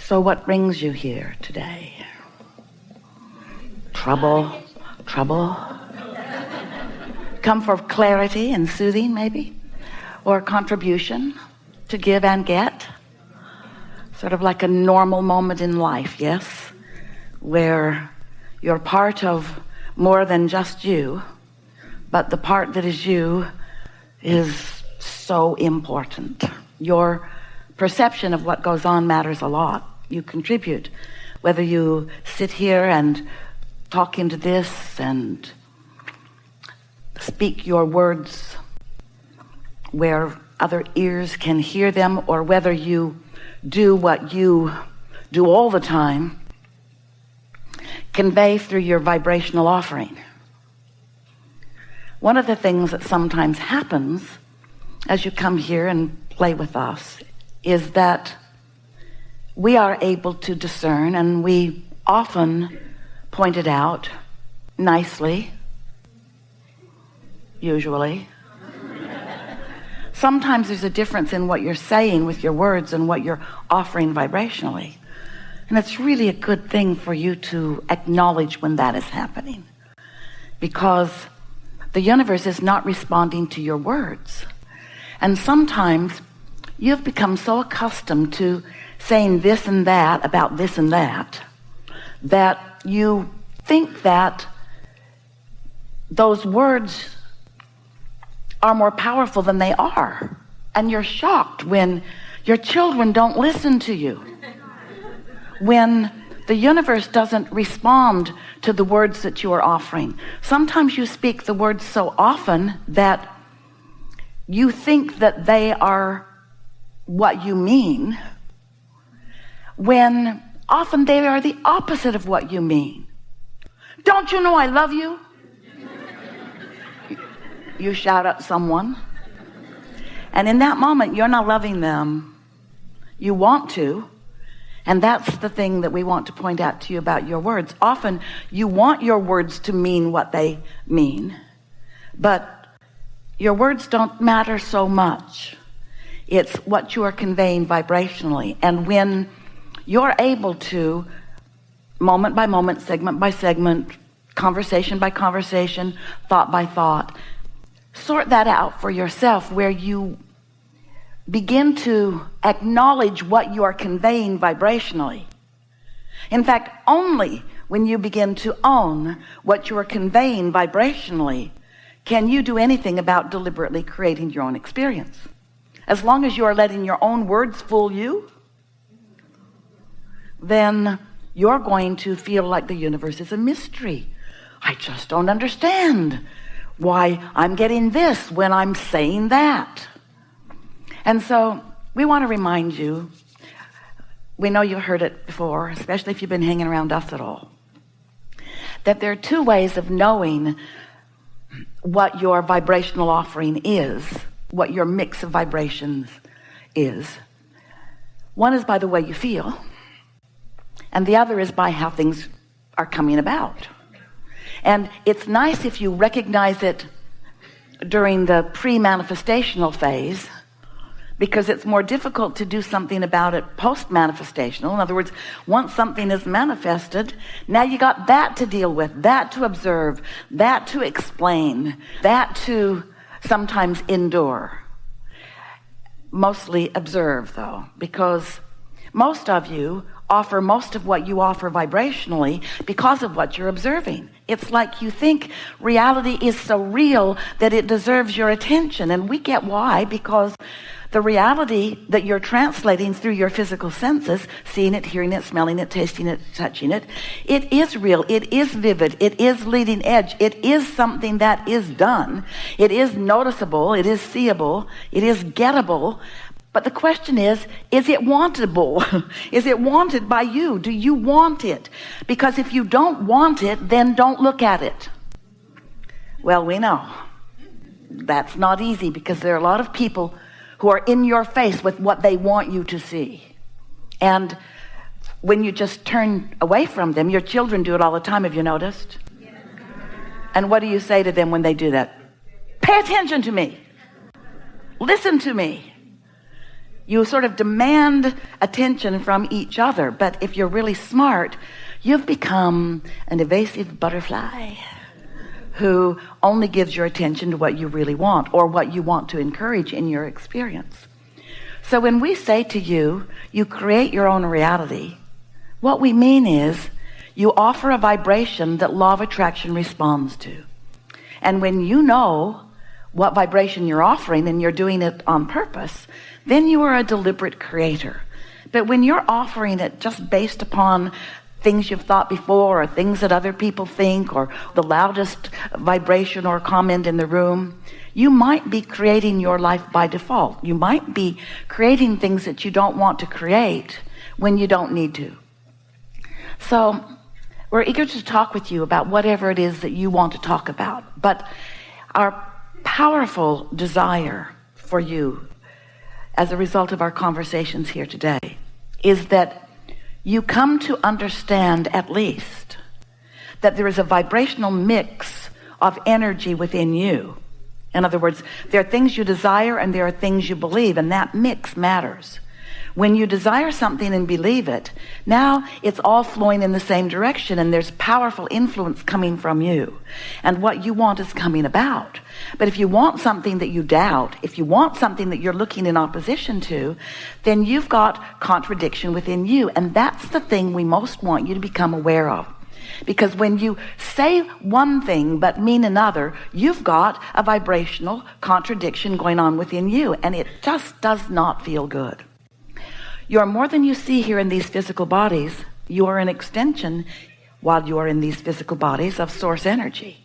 So what brings you here today? Trouble? Come for clarity and soothing, maybe? Or contribution to give and get? Sort of like a normal moment in life, yes? Where you're part of more than just you, but the part that is you is so important. Your perception of what goes on matters a lot. You contribute, whether you sit here and talk into this and speak your words where other ears can hear them, or whether you do what you do all the time, convey through your vibrational offering. One of the things that sometimes happens as you come here and play with us is that we are able to discern, and we often point it out nicely, usually. Sometimes there's a difference in what you're saying with your words and what you're offering vibrationally. And it's really a good thing for you to acknowledge when that is happening, because the universe is not responding to your words. And sometimes you've become so accustomed to saying this and that about this and that, that you think that those words are more powerful than they are. And you're shocked when your children don't listen to you, when the universe doesn't respond to the words that you are offering. Sometimes you speak the words so often that you think that they are what you mean, when often they are the opposite of what you mean. Don't you know I love you? You shout at someone, and in that moment you're not loving them. You want to, and that's the thing that we want to point out to you about your words. Often you want your words to mean what they mean, but your words don't matter so much. It's what you are conveying vibrationally. And when you're able to, moment by moment, segment by segment, conversation by conversation, thought by thought, sort that out for yourself, where you begin to acknowledge what you are conveying vibrationally. In fact, only when you begin to own what you are conveying vibrationally can you do anything about deliberately creating your own experience. As long as you are letting your own words fool you, then you're going to feel like the universe is a mystery. I just don't understand why I'm getting this when I'm saying that. And so we want to remind you, we know you've heard it before, especially if you've been hanging around us at all, that there are two ways of knowing what your vibrational offering is, what your mix of vibrations is. One is by the way you feel, and the other is by how things are coming about. And it's nice if you recognize it during the pre-manifestational phase, because it's more difficult to do something about it post-manifestational. In other words, once something is manifested, now you got that to deal with, that to observe, that to explain, that to sometimes endure. Mostly observe, though, because most of you offer most of what you offer vibrationally because of what you're observing. It's like you think reality is so real that it deserves your attention, and we get why, because the reality that you're translating through your physical senses, seeing it, hearing it, smelling it, tasting it, touching it, it is real, it is vivid, it is leading edge, it is something that is done, it is noticeable, it is seeable, it is gettable. But the question is it wantable? Is it wanted by you? Do you want it? Because if you don't want it, then don't look at it. Well, we know that's not easy, because there are a lot of people who are in your face with what they want you to see. And when you just turn away from them, your children do it all the time, have you noticed? And what do you say to them when they do that? Pay attention to me. Listen to me. You sort of demand attention from each other, but if you're really smart, you've become an evasive butterfly who only gives your attention to what you really want or what you want to encourage in your experience. So when we say to you, you create your own reality, what we mean is you offer a vibration that law of attraction responds to. And when you know what vibration you're offering and you're doing it on purpose, then you are a deliberate creator. But when you're offering it just based upon things you've thought before or things that other people think or the loudest vibration or comment in the room, you might be creating your life by default. You might be creating things that you don't want to create when you don't need to. So we're eager to talk with you about whatever it is that you want to talk about. But our powerful desire for you as a result of our conversations here today is that you come to understand at least that there is a vibrational mix of energy within you. In other words, there are things you desire and there are things you believe, and that mix matters. When you desire something and believe it, now it's all flowing in the same direction and there's powerful influence coming from you. And what you want is coming about. But if you want something that you doubt, if you want something that you're looking in opposition to, then you've got contradiction within you. And that's the thing we most want you to become aware of. Because when you say one thing but mean another, you've got a vibrational contradiction going on within you. And it just does not feel good. You are more than you see here in these physical bodies. You are an extension, while you are in these physical bodies, of source energy.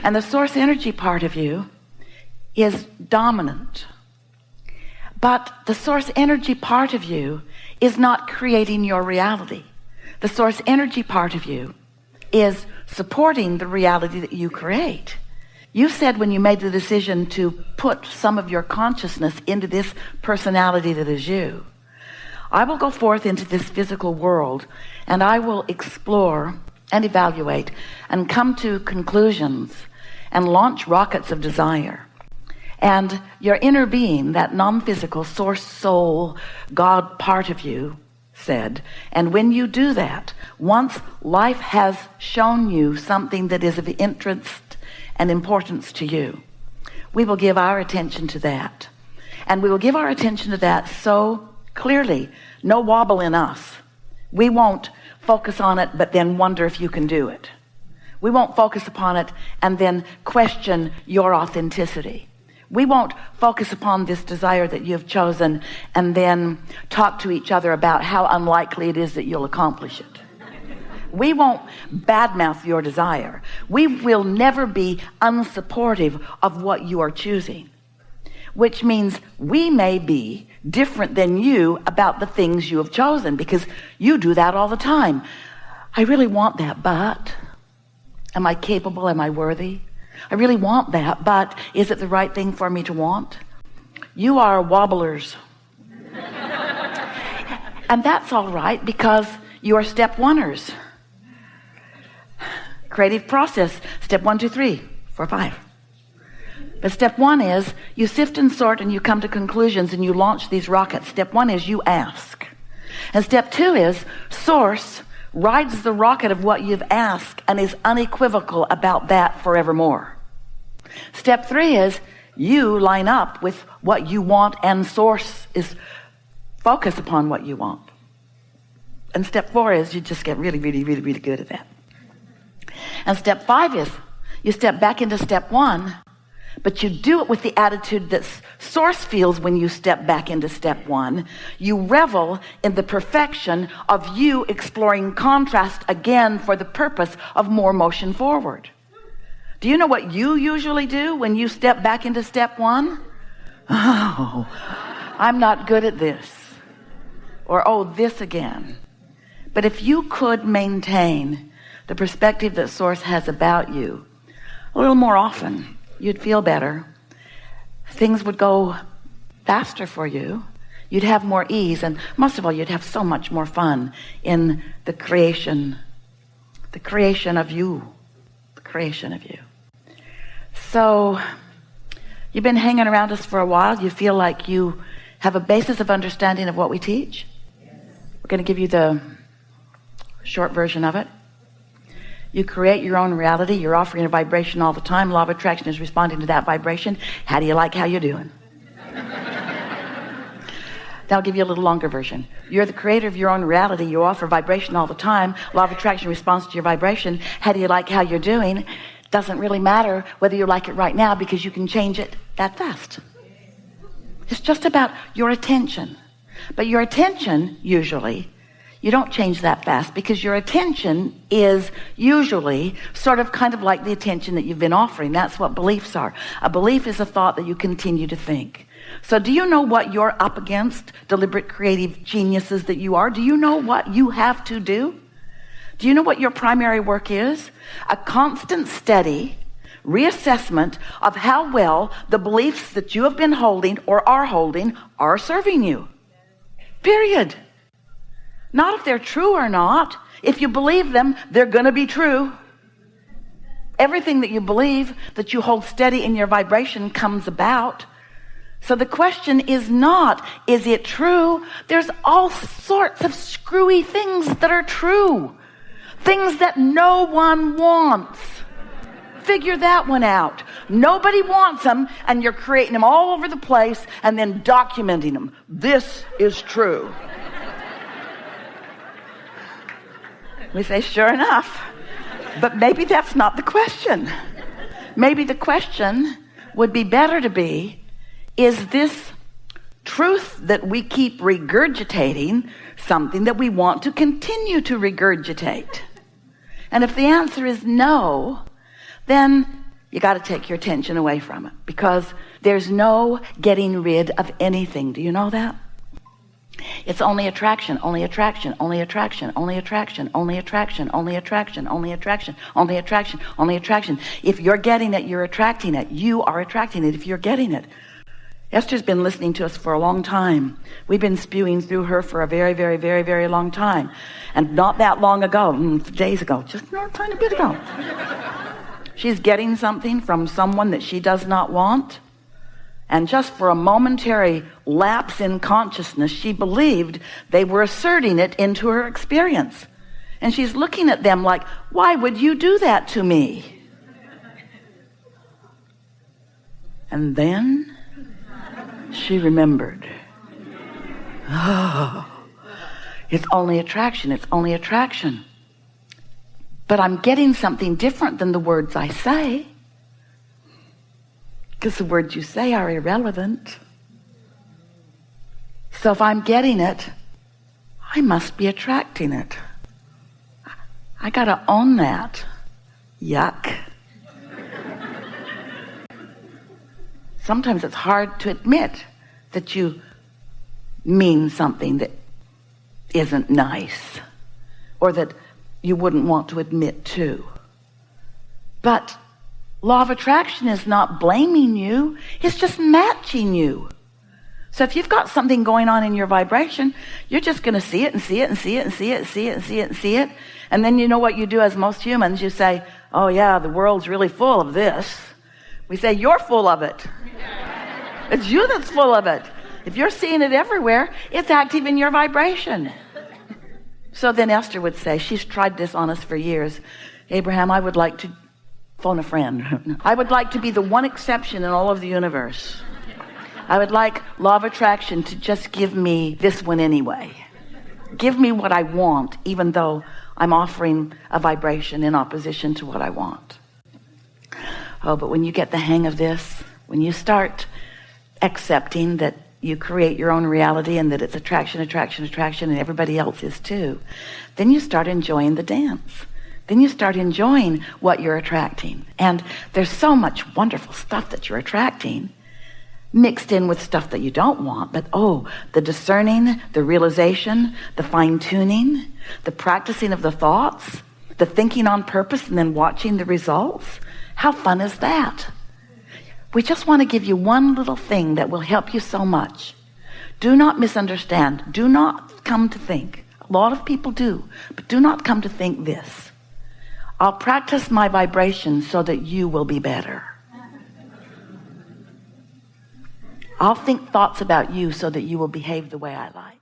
And the source energy part of you is dominant. But the source energy part of you is not creating your reality. The source energy part of you is supporting the reality that you create. You said when you made the decision to put some of your consciousness into this personality that is you, I will go forth into this physical world and I will explore and evaluate and come to conclusions and launch rockets of desire. And your inner being, that non-physical source soul God part of you, said, and when you do that, once life has shown you something that is of interest and importance to you, we will give our attention to that. And we will give our attention to that so clearly, no wobble in us. We won't focus on it but then wonder if you can do it. We won't focus upon it and then question your authenticity. We won't focus upon this desire that you've chosen and then talk to each other about how unlikely it is that you'll accomplish it. We won't badmouth your desire. We will never be unsupportive of what you are choosing, which means we may be different than you about the things you have chosen, because you do that all the time. I really want that, but am I capable? Am I worthy? I really want that, but is it the right thing for me to want? You are wobblers. And that's all right, because you are step oneers. Creative process, step 1, 2, 3, 4, 5. But step 1 is you sift and sort and you come to conclusions and you launch these rockets. Step 1 is you ask. And step 2 is source rides the rocket of what you've asked and is unequivocal about that forevermore. Step 3 is you line up with what you want and source is focus upon what you want. And step 4 is you just get really, really, really, really good at that. And step 5 is you step back into step 1, but you do it with the attitude that source feels when you step back into step 1. You revel in the perfection of you exploring contrast again for the purpose of more motion forward. Do you know what you usually do when you step back into step 1? Oh, I'm not good at this. Or, oh, this again. But if you could maintain the perspective that source has about you a little more often, you'd feel better. Things would go faster for you. You'd have more ease, and most of all, you'd have so much more fun in the creation of you, the creation of you. So you've been hanging around us for a while. You feel like you have a basis of understanding of what we teach? We're going to give you the short version of it. You create your own reality. You're offering a vibration all the time. Law of attraction is responding to that vibration. How do you like how you're doing? Now I'll give you a little longer version. You're the creator of your own reality. You offer vibration all the time. Law of attraction responds to your vibration. How do you like how you're doing? Doesn't really matter whether you like it right now, because you can change it that fast. It's just about your attention. But your attention, usually, you don't change that fast, because your attention is usually sort of kind of like the attention that you've been offering. That's what beliefs are. A belief is a thought that you continue to think. So do you know what you're up against, deliberate creative geniuses that you are? Do you know what you have to do? Do you know what your primary work is? A constant, steady reassessment of how well the beliefs that you have been holding or are serving you. Period. Not if they're true or not. If you believe them, they're going to be true. Everything that you believe, that you hold steady in your vibration, comes about. So the question is not, is it true? There's all sorts of screwy things that are true. Things that no one wants. Figure that one out. Nobody wants them, and you're creating them all over the place and then documenting them. This is true. We say, sure enough. But maybe that's not the question. Maybe the question would be better to be, is this truth that we keep regurgitating something that we want to continue to regurgitate? And if the answer is no, then you got to take your attention away from it, because there's no getting rid of anything. Do you know that? It's only attraction, only attraction, only attraction, only attraction, only attraction, only attraction, only attraction, only attraction, only attraction. If you're getting it, you're attracting it. You are attracting it if you're getting it. Esther's been listening to us for a long time. We've been spewing through her for a very, very, very, very long time. And not that long ago, days ago, just a tiny bit ago, she's getting something from someone that she does not want. And just for a momentary lapse in consciousness, she believed they were asserting it into her experience. And she's looking at them like, why would you do that to me? And then she remembered. Oh, it's only attraction. It's only attraction. But I'm getting something different than the words I say. Because the words you say are irrelevant. So if I'm getting it, I must be attracting it. I got to own that. Yuck. Sometimes it's hard to admit that you mean something that isn't nice, or that you wouldn't want to admit to. But law of attraction is not blaming you, it's just matching you. So if you've got something going on in your vibration, you're just going to see it and see it and see it and see it and see it and see it and see it. And then you know what you do as most humans, you say, oh yeah, the world's really full of this. We say, you're full of it. It's you that's full of it. If you're seeing it everywhere, it's active in your vibration. So then Esther would say, she's tried this on us for years. Abraham, I would like to phone a friend. I would like to be the one exception in all of the universe. I would like law of attraction to just give me this one anyway. Give me what I want, even though I'm offering a vibration in opposition to what I want. Oh, but when you get the hang of this, when you start accepting that you create your own reality and that it's attraction, attraction, attraction, and everybody else is too, then you start enjoying the dance. Then you start enjoying what you're attracting. And there's so much wonderful stuff that you're attracting, mixed in with stuff that you don't want. But the discerning, the realization, the fine-tuning, the practicing of the thoughts, the thinking on purpose and then watching the results. How fun is that? We just want to give you one little thing that will help you so much. Do not misunderstand. Do not come to think. A lot of people do, but do not come to think this. I'll practice my vibration so that you will be better. I'll think thoughts about you so that you will behave the way I like.